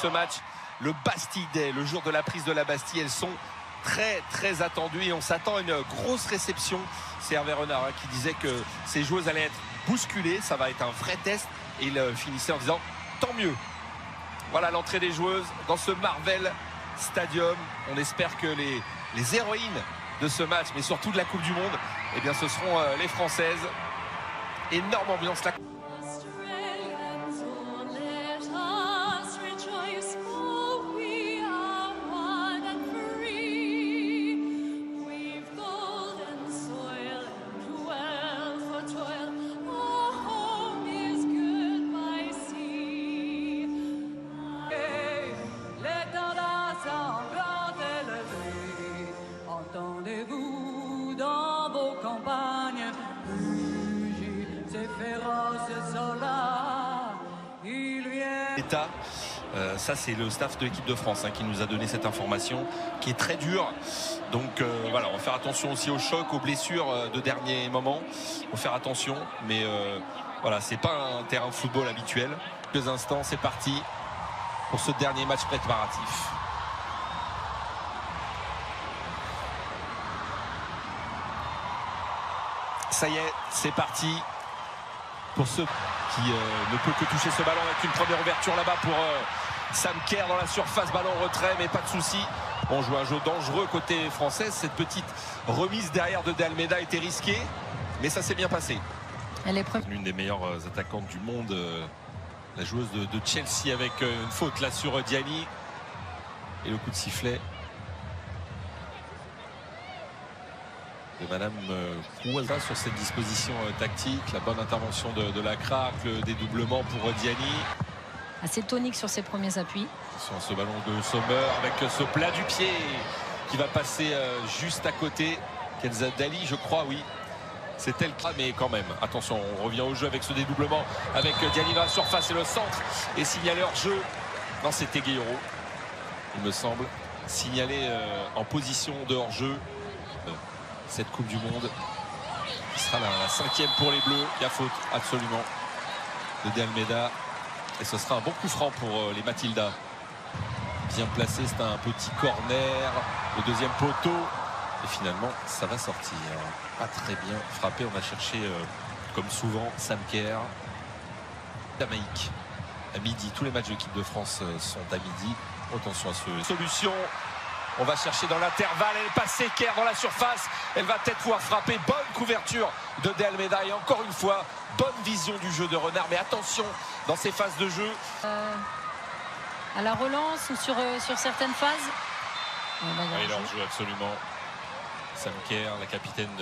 Ce match, le Bastille Day, le jour de la prise de la Bastille, elles sont très attendues et on s'attend à une grosse réception. C'est Hervé Renard qui disait que ces joueuses allaient être bousculées, ça va être un vrai test, et il finissait en disant tant mieux. Voilà l'entrée des joueuses dans ce Marvel Stadium. On espère que les héroïnes de ce match, mais surtout de la Coupe du Monde, eh bien ce seront les Françaises. Énorme ambiance là. Entendez-vous dans vos campagnes rugir ces féroces soldats? Il vient. État, ça c'est le staff de l'équipe de France qui nous a donné cette information qui est très dure. Donc voilà, on va faire attention aussi aux chocs, aux blessures de dernier moment. Il faut faire attention, mais voilà, c'est pas un terrain de football habituel. Quelques instants, c'est parti pour ce dernier match préparatif. Ça y est, c'est parti pour ceux qui ne peut que toucher ce ballon avec une première ouverture là-bas pour Sam Kerr dans la surface, ballon retrait, mais pas de souci. On joue un jeu dangereux côté française. Cette petite remise derrière de Almeida était risquée, mais ça s'est bien passé. Elle est l'une des meilleures attaquantes du monde, la joueuse de Chelsea, avec une faute là sur Diani et le coup de sifflet de Madame Kouaza sur cette disposition tactique. La bonne intervention de la craque, le dédoublement pour Diani. Assez tonique sur ses premiers appuis. Sur ce ballon de Sommer avec ce plat du pied qui va passer juste à côté. Kenza Dali, je crois, oui. C'est elle, mais quand même, attention, on revient au jeu avec ce dédoublement avec Diani dans la surface et le centre et signalé hors jeu. Non, c'était Gueyoro, il me semble, signalé en position de hors jeu. Cette Coupe du Monde qui sera la 5e pour les Bleus. Il y a faute absolument de Almeida et ce sera un bon coup franc pour les Matilda. Bien placé, c'est un petit corner, le deuxième poteau et finalement ça va sortir. Pas très bien frappé, on va chercher comme souvent Sam Kerr. Jamaïque à midi, tous les matchs de l'équipe de France sont à midi. Attention à ce solution. On va chercher dans l'intervalle, elle est passée, Kerr dans la surface, elle va peut-être pouvoir frapper. Bonne couverture de Almeida et encore une fois, bonne vision du jeu de Renard, mais attention dans ces phases de jeu. À la relance ou sur certaines phases. Oui, il en joue absolument. Sam Kerr, la capitaine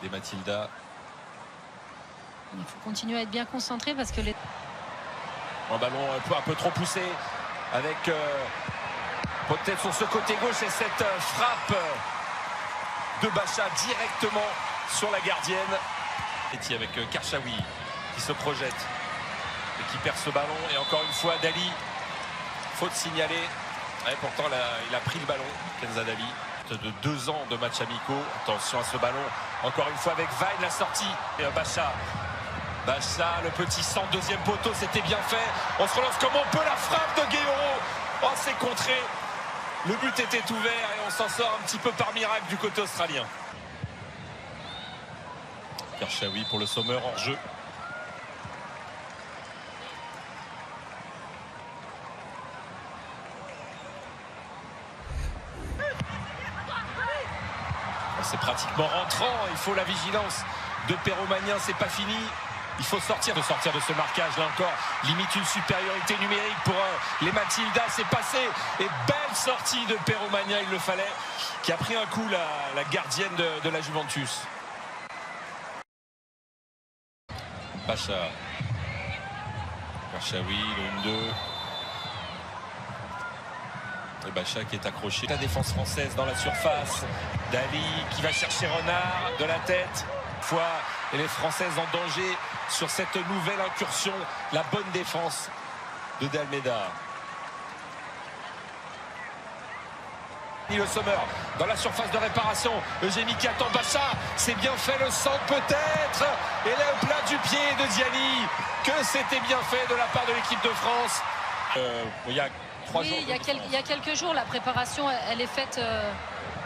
des Matilda. Il faut continuer à être bien concentré parce que les... Un ballon un peu trop poussé avec... peut-être sur ce côté gauche et cette frappe de Bacha directement sur la gardienne. Et avec Karchaoui qui se projette et qui perd ce ballon. Et encore une fois Dali, faute signalée. Et pourtant il a pris le ballon, Kenza Dali. De 2 ans de matchs amicaux. Attention à ce ballon. Encore une fois avec Vaille, la sortie. Et Bacha, le petit centre, deuxième poteau, c'était bien fait. On se relance comme on peut, la frappe de Gueyoro. Oh, c'est contré. Le but était ouvert et on s'en sort un petit peu par miracle du côté australien. Karchaoui pour le Sommer hors jeu. C'est pratiquement rentrant. Il faut la vigilance de Perromagnin. C'est pas fini. Il faut sortir de ce marquage là encore. Limite une supériorité numérique pour les Matilda. C'est passé. Et belle sortie de Perromagnin, il le fallait. Qui a pris un coup la gardienne de la Juventus. Bacha. Karchaoui, le 1-2. Et Bacha qui est accroché. La défense française dans la surface. Dali qui va chercher Renard de la tête. Et les Françaises en danger sur cette nouvelle incursion. La bonne défense de Almeida. Le Sommer dans la surface de réparation. Eugénie qui attend Bacha. C'est bien fait, le centre peut-être. Et là, au plat du pied de Diani. Que c'était bien fait de la part de l'équipe de France. Il y a 3 Oui, jours. il y a quelques jours, la préparation, elle est faite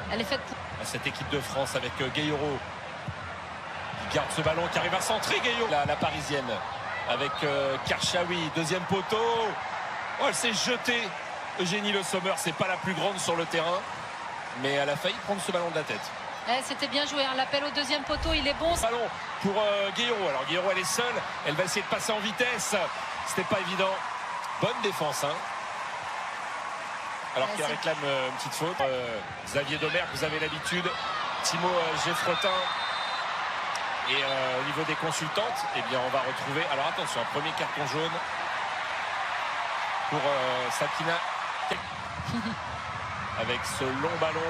pour... Cette équipe de France avec Gueye-Roux qui garde ce ballon, qui arrive à centrer. Gueye-Roux, la parisienne avec Karchaoui, deuxième poteau. Oh, elle s'est jetée. Eugénie Le Sommer, c'est pas la plus grande sur le terrain, mais elle a failli prendre ce ballon de la tête. C'était bien joué, hein. L'appel au deuxième poteau, il est bon. Ballon pour Gueye-Roux. Alors Gueye-Roux, elle est seule, elle va essayer de passer en vitesse. C'était pas évident. Bonne défense, hein. Alors qu'il réclame une petite faute. Xavier Domergue, vous avez l'habitude. Timo Geffretin. Et au niveau des consultantes, eh bien, on va retrouver. Alors attention, un premier carton jaune pour Sakina. Avec ce long ballon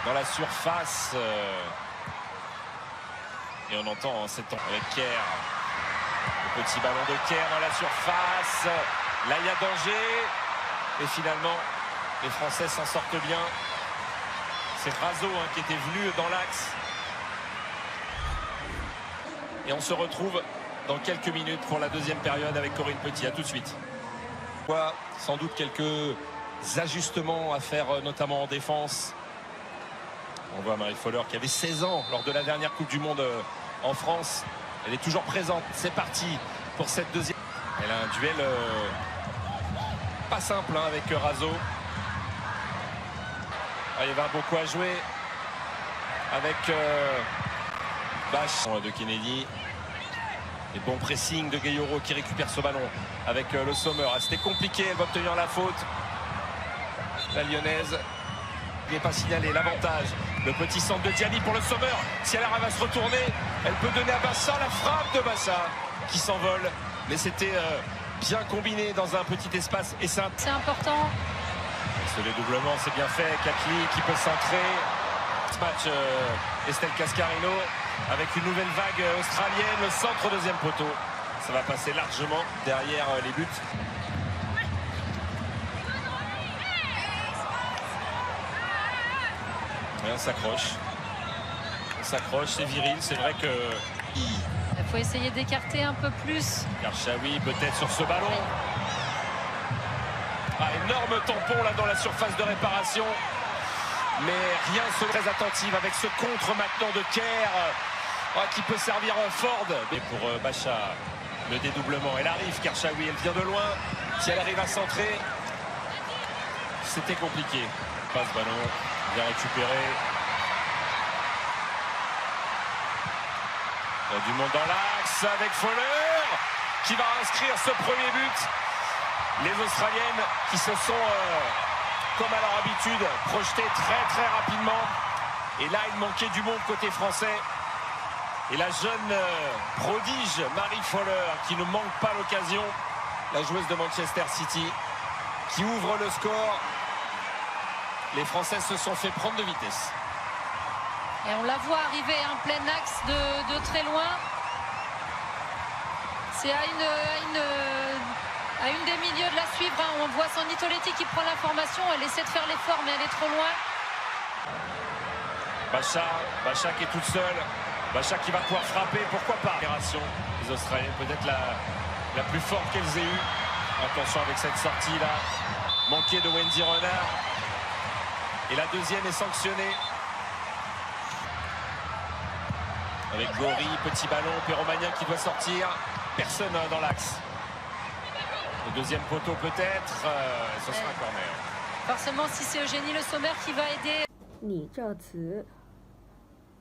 dans la surface. Et on entend en 7 ans avec Kerr. Le petit ballon de Kerr dans la surface. Là, il y a danger. Et finalement, les Français s'en sortent bien. C'est Razo, hein, qui était venu dans l'axe. Et on se retrouve dans quelques minutes pour la deuxième période avec Corinne Petit. À tout de suite. Sans doute quelques ajustements à faire, notamment en défense. On voit Marie Foller qui avait 16 ans lors de la dernière Coupe du Monde en France. Elle est toujours présente. C'est parti pour cette deuxième. Elle a un duel pas simple, hein, avec Razo. Il y avait beaucoup à jouer avec Bach de Kennedy. Et bon pressing de Gueye-Roux qui récupère ce ballon avec Le Sommer. C'était compliqué, elle va obtenir la faute. La lyonnaise n'est pas signalée. L'avantage, le petit centre de Diani pour Le Sommer. Si elle arrive à se retourner, elle peut donner à Bassa. La frappe de Bassa qui s'envole. Mais c'était bien combiné dans un petit espace. Et c'est important. Ce dédoublement, c'est bien fait. Kakli qui peut centrer. Ce match, Estelle Cascarino avec une nouvelle vague australienne. Le centre, deuxième poteau. Ça va passer largement derrière les buts. Et on s'accroche. On s'accroche, c'est viril. C'est vrai que... Il faut essayer d'écarter un peu plus. Karchaoui peut-être sur ce ballon. Énorme tampon là dans la surface de réparation. Mais rien ne se très attentive avec ce contre maintenant de Kerr qui peut servir Ford. Et pour Bacha, le dédoublement. Elle arrive, Karchaoui, elle vient de loin. Si elle arrive à centrer, c'était compliqué. Passe ballon, bien récupéré. Il y a du monde dans l'axe avec Foller qui va inscrire ce premier but. Les Australiennes qui se sont, comme à leur habitude, projetées très rapidement. Et là, il manquait du monde côté français. Et la jeune prodige Marie Foller qui ne manque pas l'occasion. La joueuse de Manchester City qui ouvre le score. Les Françaises se sont fait prendre de vitesse. Et on la voit arriver en plein axe de très loin. C'est à une des milieux de la suivre, hein. On voit son Nitoletti qui prend l'information. Elle essaie de faire l'effort, mais elle est trop loin. Bacha qui est toute seule. Bacha qui va pouvoir frapper, pourquoi pas. Les Australiennes, peut-être la plus forte qu'elles aient eue. Attention avec cette sortie là. Manquée de Wendy Renard. Et la deuxième est sanctionnée. Avec Gori, petit ballon, Perromagnin qui doit sortir. Personne dans l'axe. Le deuxième poteau peut-être. Ce sera un corner. Forcément, si c'est Eugénie Le Sommer qui va aider. 你这词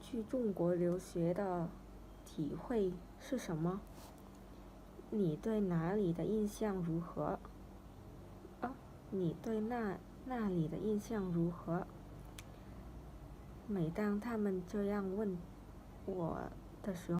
去中国留学的体会是什么？你对哪里的印象如何？你对那里的印象如何？每当他们这样问我的时候